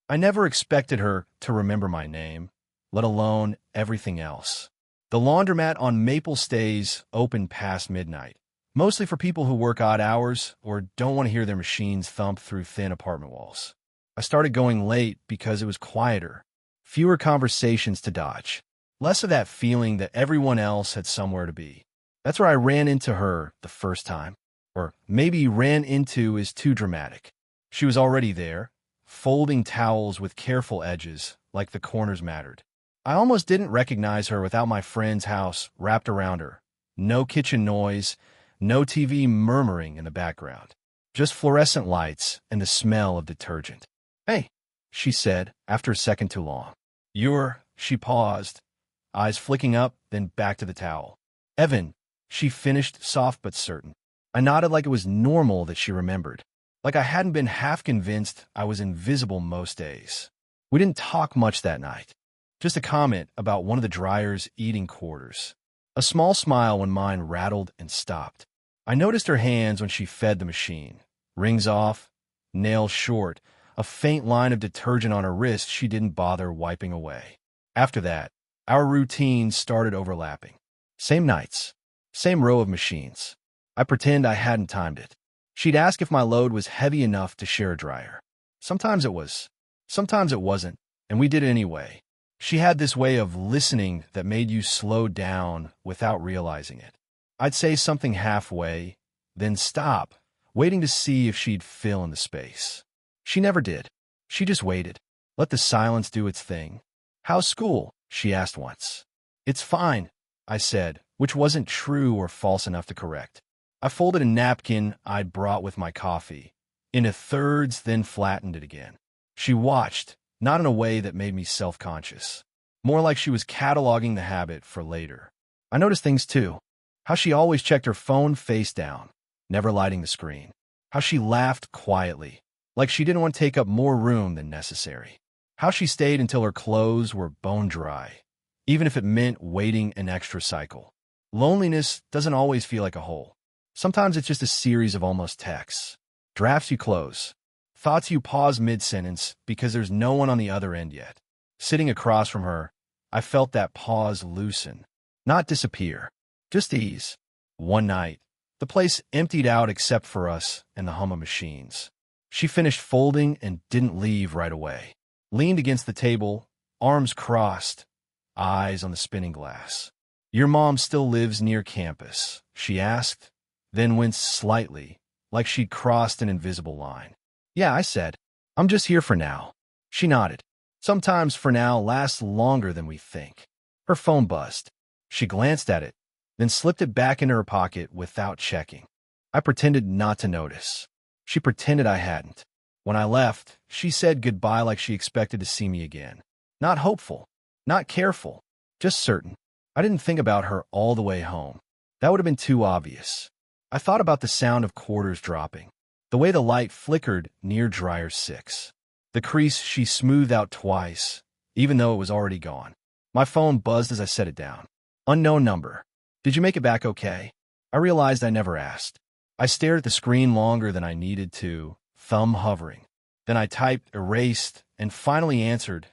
I never expected her to remember my name, let alone everything else. The laundromat on Maple stays open past midnight, mostly for people who work odd hours or don't want to hear their machines thump through thin apartment walls. I started going late because it was quieter, fewer conversations to dodge, less of that feeling that everyone else had somewhere to be. That's where I ran into her the first time. Or maybe ran into is too dramatic. She was already there, folding towels with careful edges, like the corners mattered. I almost didn't recognize her without my friend's house wrapped around her. No kitchen noise, no TV murmuring in the background. Just fluorescent lights and the smell of detergent. "Hey," she said, after a second too long. She paused, eyes flicking up, then back to the towel. "Evan," she finished, soft but certain. I nodded like it was normal that she remembered, like I hadn't been half convinced I was invisible most days. We didn't talk much that night. Just a comment about one of the dryer's eating quarters. A small smile when mine rattled and stopped. I noticed her hands when she fed the machine. Rings off, nails short, a faint line of detergent on her wrist she didn't bother wiping away. After that, our routines started overlapping. Same nights, same row of machines. I pretend I hadn't timed it. She'd ask if my load was heavy enough to share a dryer. Sometimes it was, sometimes it wasn't, and we did it anyway. She had this way of listening that made you slow down without realizing it. I'd say something halfway, then stop, waiting to see if she'd fill in the space. She never did. She just waited, let the silence do its thing. "How's school?" she asked once. "It's fine," I said, which wasn't true or false enough to correct. I folded a napkin I'd brought with my coffee, into thirds, then flattened it again. She watched, not in a way that made me self-conscious. More like she was cataloging the habit for later. I noticed things too. How she always checked her phone face down, never lighting the screen. How she laughed quietly, like she didn't want to take up more room than necessary. How she stayed until her clothes were bone dry, even if it meant waiting an extra cycle. Loneliness doesn't always feel like a hole. Sometimes it's just a series of almost texts. Drafts you close. Thoughts you pause mid-sentence because there's no one on the other end yet. Sitting across from her, I felt that pause loosen, not disappear, just ease. One night, the place emptied out except for us and the hum of machines. She finished folding and didn't leave right away. Leaned against the table, arms crossed, eyes on the spinning glass. "Your mom still lives near campus?" she asked, then winced slightly, like she'd crossed an invisible line. "Yeah," I said. "I'm just here for now." She nodded. Sometimes for now lasts longer than we think. Her phone buzzed. She glanced at it, then slipped it back into her pocket without checking. I pretended not to notice. She pretended I hadn't. When I left, she said goodbye like she expected to see me again. Not hopeful, not careful, just certain. I didn't think about her all the way home. That would have been too obvious. I thought about the sound of quarters dropping, the way the light flickered near dryer 6, the crease she smoothed out twice, even though it was already gone. My phone buzzed as I set it down. Unknown number. "Did you make it back okay?" I realized I never asked. I stared at the screen longer than I needed to, thumb hovering. Then I typed, erased, and finally answered,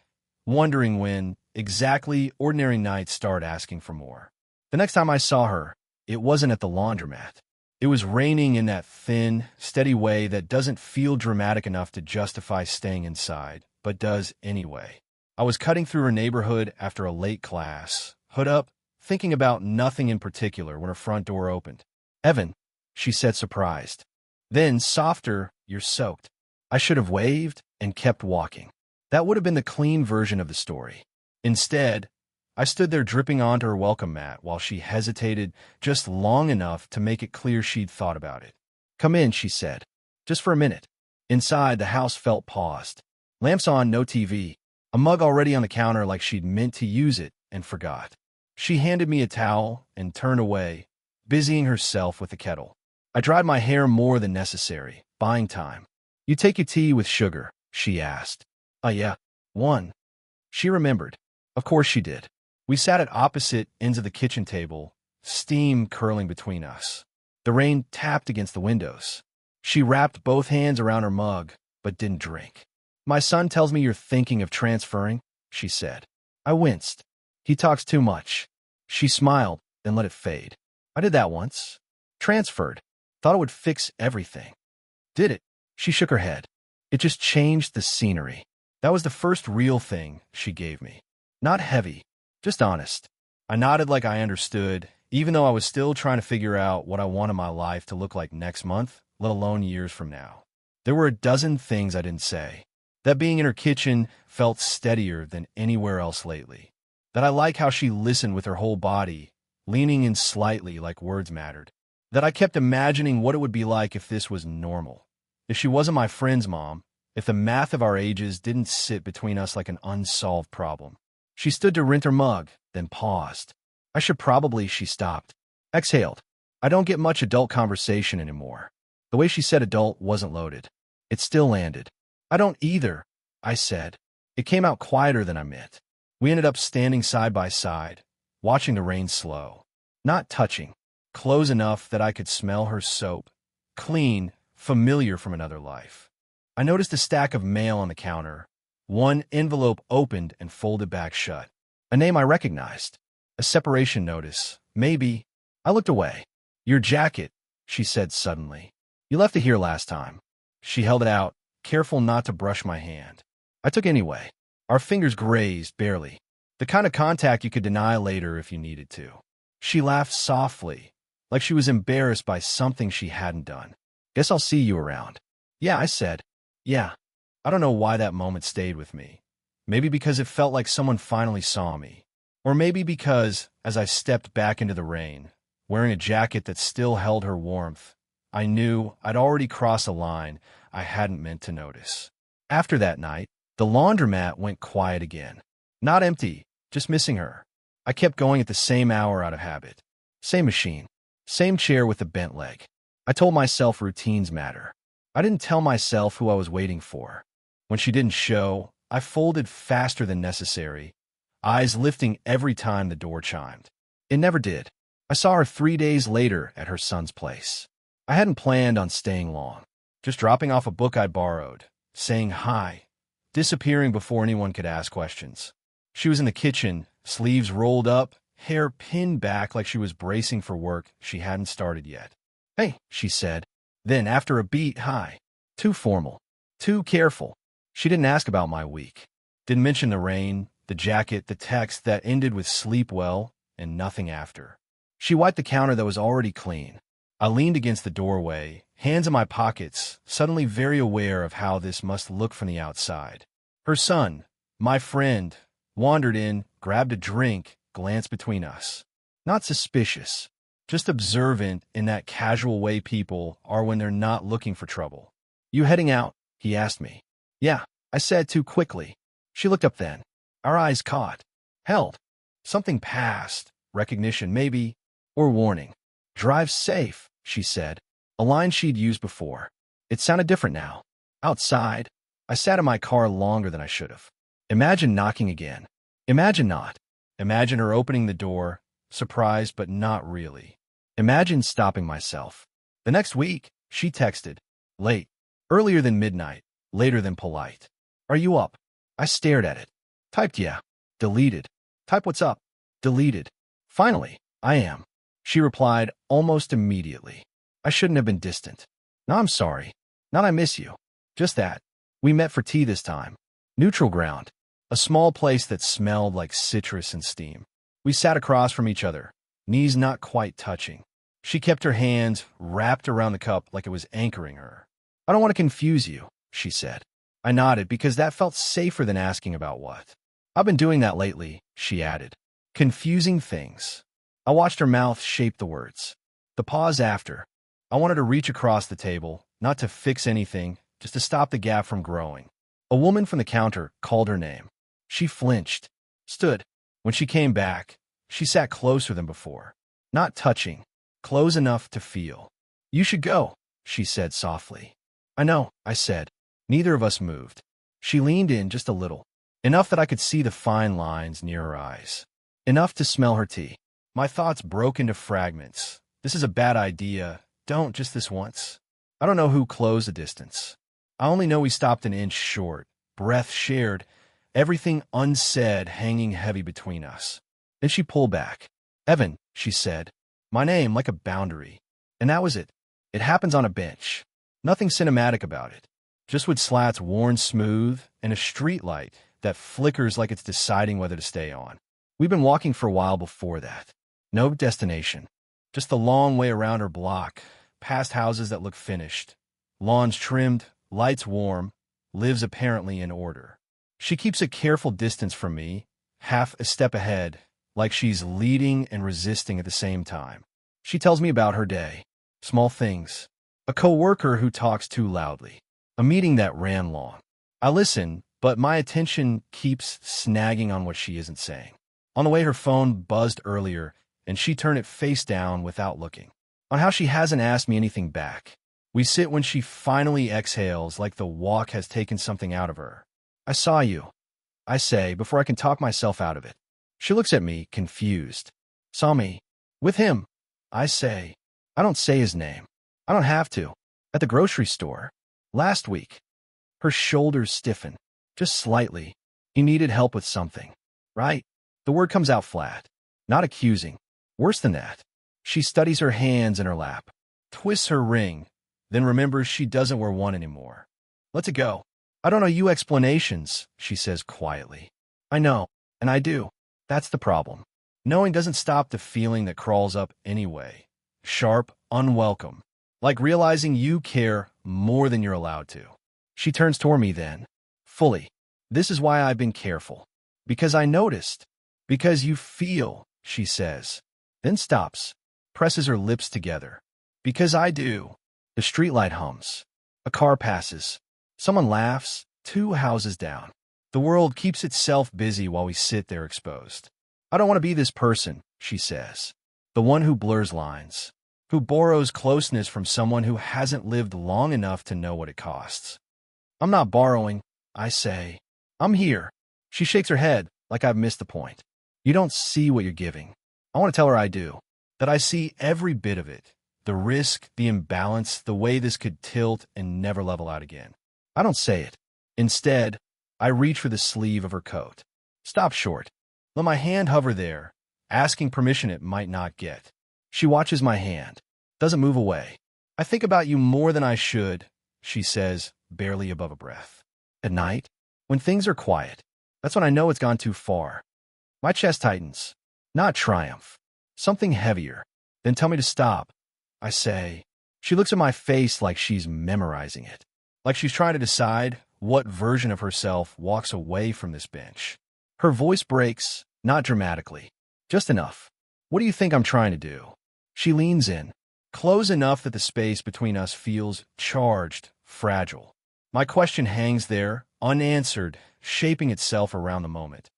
wondering when exactly ordinary nights started asking for more. The next time I saw her, it wasn't at the laundromat. It was raining in that thin, steady way that doesn't feel dramatic enough to justify staying inside, but does anyway. I was cutting through her neighborhood after a late class, hood up, thinking about nothing in particular when her front door opened. "Evan," she said, surprised. Then, softer, "You're soaked." I should have waved and kept walking. That would have been the clean version of the story. Instead, I stood there dripping onto her welcome mat while she hesitated just long enough to make it clear she'd thought about it. "Come in," she said. "Just for a minute." Inside, the house felt paused. Lamps on, no TV. A mug already on the counter like she'd meant to use it and forgot. She handed me a towel and turned away, busying herself with the kettle. I dried my hair more than necessary, buying time. "You take your tea with sugar?" she asked. Yeah. One." She remembered. Of course she did. We sat at opposite ends of the kitchen table, steam curling between us. The rain tapped against the windows. She wrapped both hands around her mug, but didn't drink. My son tells me you're thinking of transferring, she said. I winced. He talks too much. She smiled, then let it fade. I did that once. Transferred. Thought it would fix everything. Did it? She shook her head. It just changed the scenery. That was the first real thing she gave me. Not heavy, just honest. I nodded like I understood, even though I was still trying to figure out what I wanted my life to look like next month, let alone years from now. There were a dozen things I didn't say. That being in her kitchen felt steadier than anywhere else lately. That I like how she listened with her whole body, leaning in slightly like words mattered. That I kept imagining what it would be like if this was normal. If she wasn't my friend's mom, if the math of our ages didn't sit between us like an unsolved problem. She stood to rinse her mug, then paused. She stopped. Exhaled. I don't get much adult conversation anymore. The way she said adult wasn't loaded. It still landed. I don't either, I said. It came out quieter than I meant. We ended up standing side by side, watching the rain slow. Not touching. Close enough that I could smell her soap. Clean, familiar from another life. I noticed a stack of mail on the counter. One envelope opened and folded back shut. A name I recognized. A separation notice. Maybe. I looked away. Your jacket, she said suddenly. You left it here last time. She held it out, careful not to brush my hand. I took it anyway. Our fingers grazed, barely. The kind of contact you could deny later if you needed to. She laughed softly, like she was embarrassed by something she hadn't done. Guess I'll see you around. Yeah, I said. Yeah. I don't know why that moment stayed with me. Maybe because it felt like someone finally saw me. Or maybe because, as I stepped back into the rain, wearing a jacket that still held her warmth, I knew I'd already crossed a line I hadn't meant to notice. After that night, the laundromat went quiet again. Not empty, just missing her. I kept going at the same hour out of habit. Same machine. Same chair with the bent leg. I told myself routines matter. I didn't tell myself who I was waiting for. When she didn't show, I folded faster than necessary, eyes lifting every time the door chimed. It never did. I saw her 3 days later at her son's place. I hadn't planned on staying long, just dropping off a book I'd borrowed, saying hi, disappearing before anyone could ask questions. She was in the kitchen, sleeves rolled up, hair pinned back like she was bracing for work she hadn't started yet. Hey, she said. Then, after a beat, hi. Too formal. Too careful. She didn't ask about my week. Didn't mention the rain, the jacket, the text that ended with sleep well, and nothing after. She wiped the counter that was already clean. I leaned against the doorway, hands in my pockets, suddenly very aware of how this must look from the outside. Her son, my friend, wandered in, grabbed a drink, glanced between us. Not suspicious, just observant in that casual way people are when they're not looking for trouble. You heading out? He asked me. Yeah, I said too quickly. She looked up then. Our eyes caught. Held. Something passed. Recognition, maybe. Or warning. Drive safe, she said. A line she'd used before. It sounded different now. Outside. I sat in my car longer than I should have. Imagine knocking again. Imagine not. Imagine her opening the door, surprised but not really. Imagine stopping myself. The next week, she texted. Late. Earlier than midnight. Later than polite. Are you up? I stared at it. Typed yeah. Deleted. Type what's up. Deleted. Finally, I am. She replied almost immediately. I shouldn't have been distant. No, I'm sorry. Not I miss you. Just that. We met for tea this time. Neutral ground. A small place that smelled like citrus and steam. We sat across from each other, knees not quite touching. She kept her hands wrapped around the cup like it was anchoring her. I don't want to confuse you, she said. I nodded because that felt safer than asking about what. I've been doing that lately, she added. Confusing things. I watched her mouth shape the words. The pause after. I wanted to reach across the table, not to fix anything, just to stop the gap from growing. A woman from the counter called her name. She flinched, stood. When she came back, she sat closer than before. Not touching, close enough to feel. You should go, she said softly. I know, I said. Neither of us moved. She leaned in just a little, enough that I could see the fine lines near her eyes. Enough to smell her tea. My thoughts broke into fragments. This is a bad idea. Don't, just this once. I don't know who closed the distance. I only know we stopped an inch short, breath shared, everything unsaid hanging heavy between us. Then she pulled back. "Evan," she said, my name like a boundary. And that was it. It happens on a bench. Nothing cinematic about it. Just with slats worn smooth and a street light that flickers like it's deciding whether to stay on. We've been walking for a while before that. No destination. Just the long way around her block, past houses that look finished. Lawns trimmed, lights warm, lives apparently in order. She keeps a careful distance from me, half a step ahead, like she's leading and resisting at the same time. She tells me about her day. Small things. A coworker who talks too loudly. A meeting that ran long. I listen, but my attention keeps snagging on what she isn't saying. On the way, her phone buzzed earlier, and she turned it face down without looking. On how she hasn't asked me anything back. We sit when she finally exhales like the walk has taken something out of her. "I saw you," I say before I can talk myself out of it. She looks at me, confused. "Saw me? With him?" I say. I don't say his name. I don't have to. At the grocery store. Last week. Her shoulders stiffen. Just slightly. He needed help with something. Right? The word comes out flat. Not accusing. Worse than that. She studies her hands in her lap. Twists her ring. Then remembers she doesn't wear one anymore. "Let's go." "I don't owe you explanations," she says quietly. "I know. And I do. That's the problem. Knowing doesn't stop the feeling that crawls up anyway. Sharp, unwelcome. Like realizing you care more than you're allowed to." She turns toward me then. Fully. "This is why I've been careful. Because I noticed. Because you feel," she says. Then stops. Presses her lips together. "Because I do." The streetlight hums. A car passes. Someone laughs. 2 houses down. The world keeps itself busy while we sit there exposed. "I don't want to be this person," she says. The one who blurs lines. Who borrows closeness from someone who hasn't lived long enough to know what it costs. "I'm not borrowing," I say. "I'm here." She shakes her head like I've missed the point. "You don't see what you're giving." I want to tell her I do. That I see every bit of it. The risk, the imbalance, the way this could tilt and never level out again. I don't say it. Instead, I reach for the sleeve of her coat. Stop short. Let my hand hover there, asking permission it might not get. She watches my hand. Doesn't move away. "I think about you more than I should," she says, barely above a breath. At night, when things are quiet, that's when I know it's gone too far. My chest tightens. Not triumph. Something heavier. "Then tell me to stop," I say. She looks at my face like she's memorizing it. Like she's trying to decide what version of herself walks away from this bench. Her voice breaks, not dramatically. Just enough. "What do you think I'm trying to do?" She leans in. Close enough that the space between us feels charged, fragile. My question hangs there, unanswered, shaping itself around the moment.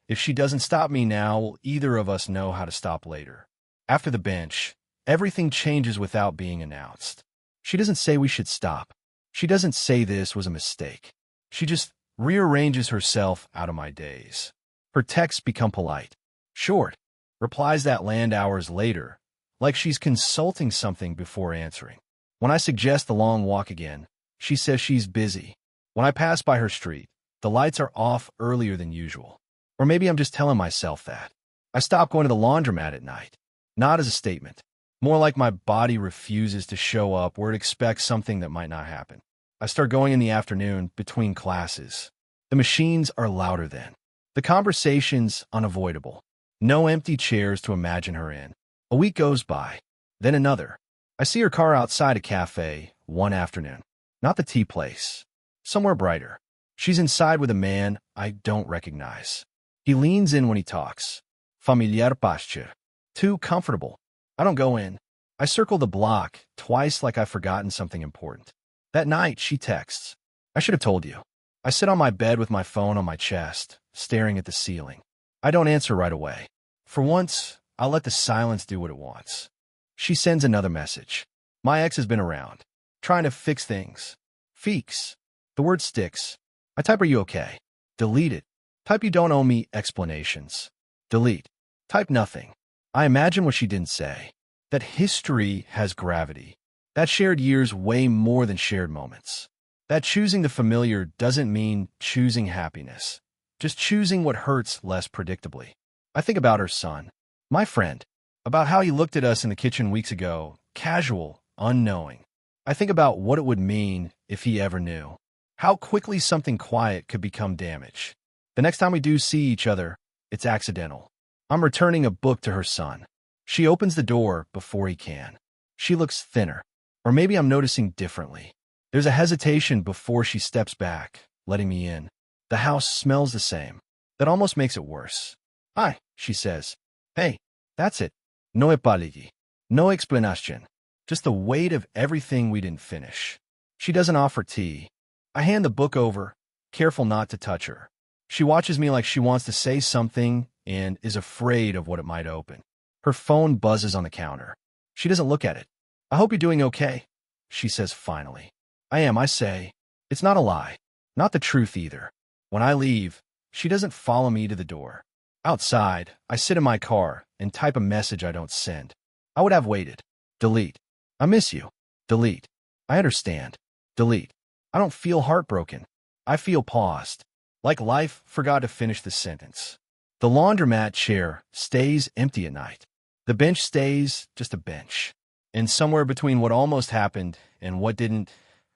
If she doesn't stop me now, will either of us know how to stop later? After the bench, everything changes without being announced. She doesn't say we should stop. She doesn't say this was a mistake. She just rearranges herself out of my days. Her texts become polite. Short. Replies that land hours later, like she's consulting something before answering. When I suggest the long walk again, she says she's busy. When I pass by her street, the lights are off earlier than usual. Or maybe I'm just telling myself that. I stop going to the laundromat at night. Not as a statement. More like my body refuses to show up where it expects something that might not happen. I start going in the afternoon between classes. The machines are louder then. The conversation's unavoidable. No empty chairs to imagine her in. A week goes by. Then another. I see her car outside a cafe one afternoon. Not the tea place. Somewhere brighter. She's inside with a man I don't recognize. He leans in when he talks. Familiar posture. Too comfortable. I don't go in. I circle the block twice like I've forgotten something important. That night, she texts. I should have told you. I sit on my bed with my phone on my chest, staring at the ceiling. I don't answer right away. For once, I'll let the silence do what it wants. She sends another message. My ex has been around, trying to fix things. Feeks. The word sticks. I type, "Are you okay?" Delete it. Type, "You don't owe me explanations." Delete. Type nothing. I imagine what she didn't say. That history has gravity. That shared years way more than shared moments. That choosing the familiar doesn't mean choosing happiness, just choosing what hurts less predictably. I think about her son, my friend, about how he looked at us in the kitchen weeks ago, casual, unknowing. I think about what it would mean if he ever knew. How quickly something quiet could become damage. The next time we do see each other, it's accidental. I'm returning a book to her son. She opens the door before he can. She looks thinner. Or maybe I'm noticing differently. There's a hesitation before she steps back, letting me in. The house smells the same. That almost makes it worse. Hi, she says. Hey, that's it. No apology. No explanation. Just the weight of everything we didn't finish. She doesn't offer tea. I hand the book over, careful not to touch her. She watches me like she wants to say something and is afraid of what it might open. Her phone buzzes on the counter. She doesn't look at it. I hope you're doing okay, she says finally. I am, I say. It's not a lie. Not the truth either. When I leave, she doesn't follow me to the door. Outside, I sit in my car and type a message I don't send. I would have waited. Delete. I miss you. Delete. I understand. Delete. I don't feel heartbroken. I feel paused. Like life forgot to finish the sentence. The laundromat chair stays empty at night. The bench stays just a bench. And somewhere between what almost happened and what didn't,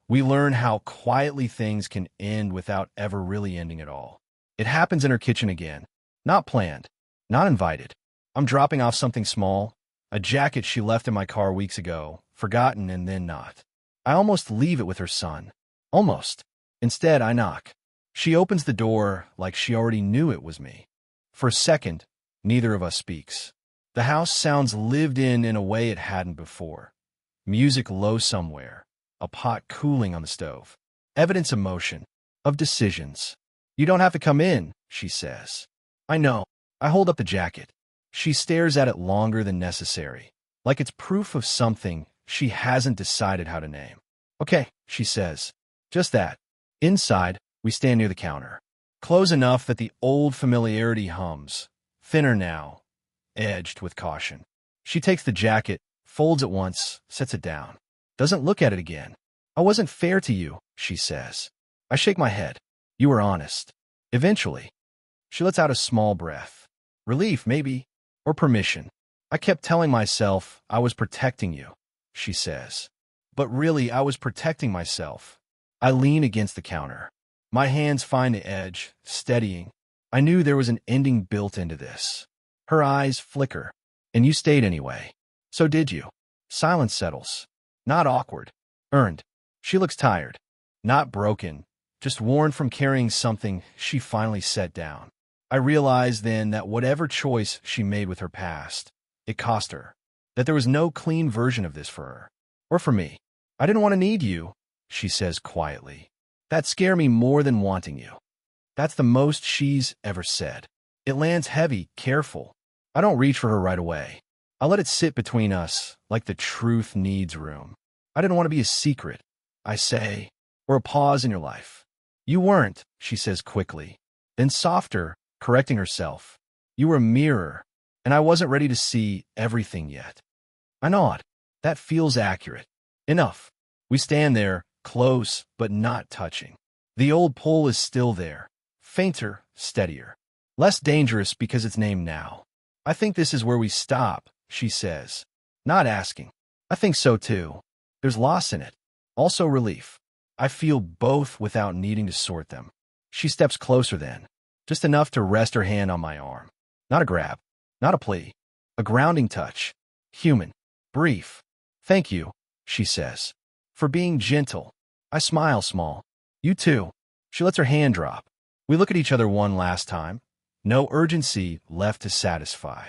we learn how quietly things can end without ever really ending at all. It happens in her kitchen again. Not planned. Not invited. I'm dropping off something small, a jacket she left in my car weeks ago, forgotten and then not. I almost leave it with her son. Almost. Instead, I knock. She opens the door like she already knew it was me. For a second, neither of us speaks. The house sounds lived in a way it hadn't before. Music low somewhere, a pot cooling on the stove. Evidence of motion, of decisions. You don't have to come in, she says. I know. I hold up the jacket. She stares at it longer than necessary, like it's proof of something she hasn't decided how to name. Okay, she says. Just that. Inside, we stand near the counter. Close enough that the old familiarity hums, thinner now, edged with caution. She takes the jacket, folds it once, sets it down. Doesn't look at it again. I wasn't fair to you, she says. I shake my head. You were honest. Eventually. She lets out a small breath. Relief, maybe, or permission. I kept telling myself I was protecting you, she says. But really, I was protecting myself. I lean against the counter. My hands find the edge, steadying. I knew there was an ending built into this. Her eyes flicker. And you stayed anyway. So did you. Silence settles. Not awkward. Earned. She looks tired. Not broken. Just worn from carrying something she finally set down. I realized then that whatever choice she made with her past, it cost her. That there was no clean version of this for her. Or for me. I didn't want to need you, she says quietly. That scared me more than wanting you. That's the most she's ever said. It lands heavy, careful. I don't reach for her right away. I let it sit between us, like the truth needs room. I didn't want to be a secret, I say, or a pause in your life. You weren't, she says quickly. Then softer, correcting herself. You were a mirror, and I wasn't ready to see everything yet. I nod. That feels accurate. Enough. We stand there, close, but not touching. The old pull is still there. Fainter, steadier. Less dangerous because it's named now. I think this is where we stop, she says. Not asking. I think so too. There's loss in it. Also relief. I feel both without needing to sort them. She steps closer then. Just enough to rest her hand on my arm. Not a grab. Not a plea. A grounding touch. Human. Brief. Thank you, she says. For being gentle. I smile small. You too. She lets her hand drop. We look at each other one last time. No urgency left to satisfy.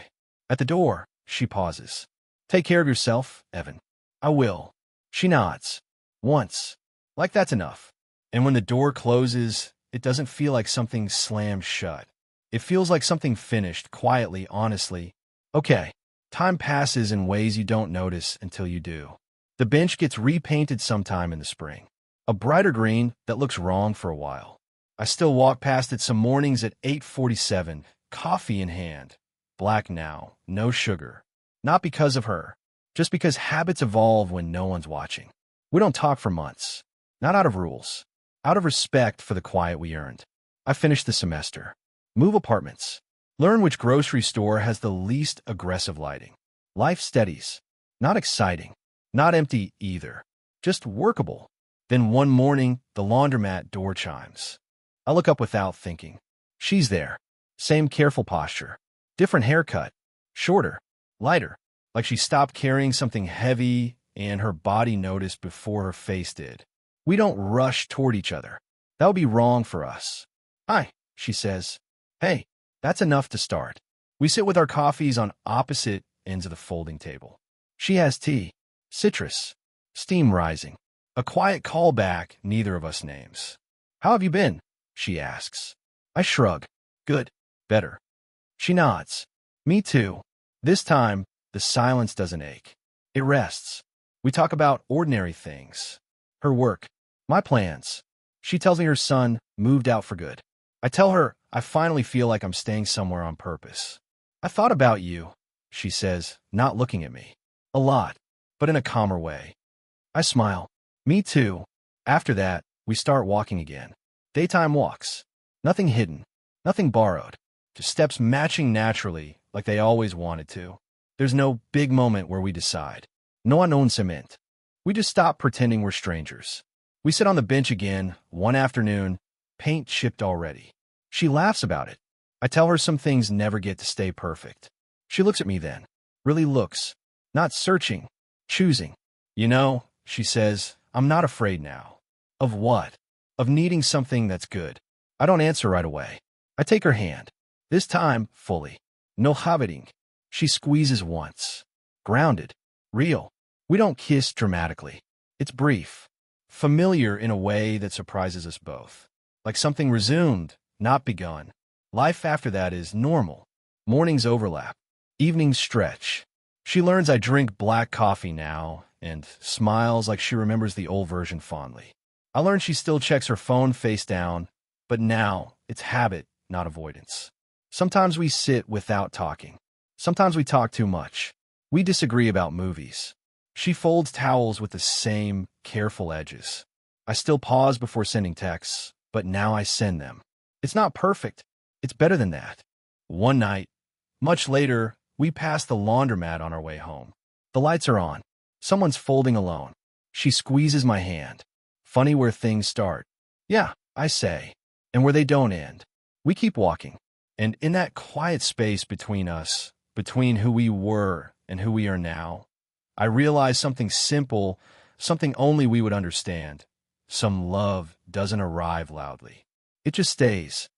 At the door, she pauses. Take care of yourself, Evan. I will. She nods. Once. Like that's enough. And when the door closes, it doesn't feel like something slammed shut. It feels like something finished, quietly, honestly. Okay. Time passes in ways you don't notice until you do. The bench gets repainted sometime in the spring. A brighter green that looks wrong for a while. I still walk past it some mornings at 8:47, coffee in hand. Black now, no sugar. Not because of her, just because habits evolve when no one's watching. We don't talk for months. Not out of rules. out of respect for the quiet we earned. I finished the semester. Move apartments. Learn which grocery store has the least aggressive lighting. Life steadies. Not exciting. Not empty either. Just workable. Then one morning, the laundromat door chimes. I look up without thinking. She's there. Same careful posture. Different haircut. Shorter. Lighter. Like she stopped carrying something heavy and her body noticed before her face did. We don't rush toward each other. That would be wrong for us. Hi, she says. Hey, that's enough to start. We sit with our coffees on opposite ends of the folding table. She has tea. Citrus. Steam rising. A quiet callback neither of us names. How have you been? She asks. I shrug. Good. Better. She nods. Me too. This time, the silence doesn't ache. It rests. We talk about ordinary things. Her work. My plans. She tells me her son moved out for good. I tell her I finally feel like I'm staying somewhere on purpose. I thought about you, she says, not looking at me. A lot, but in a calmer way. I smile. Me too. After that, we start walking again. Daytime walks. Nothing hidden. Nothing borrowed. Just steps matching naturally like they always wanted to. There's no big moment where we decide. No announcement. We just stop pretending we're strangers. We sit on the bench again, one afternoon, paint chipped already. She laughs about it. I tell her some things never get to stay perfect. She looks at me then. Really looks. Not searching. Choosing. You know, she says, I'm not afraid now. Of what? Of needing something that's good. I don't answer right away. I take her hand. This time, fully. No hobbling. She squeezes once. Grounded. Real. We don't kiss dramatically. It's brief. Familiar in a way that surprises us both. Like something resumed, not begun. Life after that is normal. Mornings overlap. Evenings stretch. She learns I drink black coffee now and smiles like she remembers the old version fondly. I learn she still checks her phone face down, but now it's habit, not avoidance. Sometimes we sit without talking. Sometimes we talk too much. We disagree about movies. She folds towels with the same careful edges. I still pause before sending texts, but now I send them. It's not perfect. It's better than that. One night, much later, we pass the laundromat on our way home. The lights are on. Someone's folding alone. She squeezes my hand. Funny where things start. Yeah, I say. And where they don't end. We keep walking. And in that quiet space between us, between who we were and who we are now, I realize something simple, something only we would understand. Some love doesn't arrive loudly. It just stays.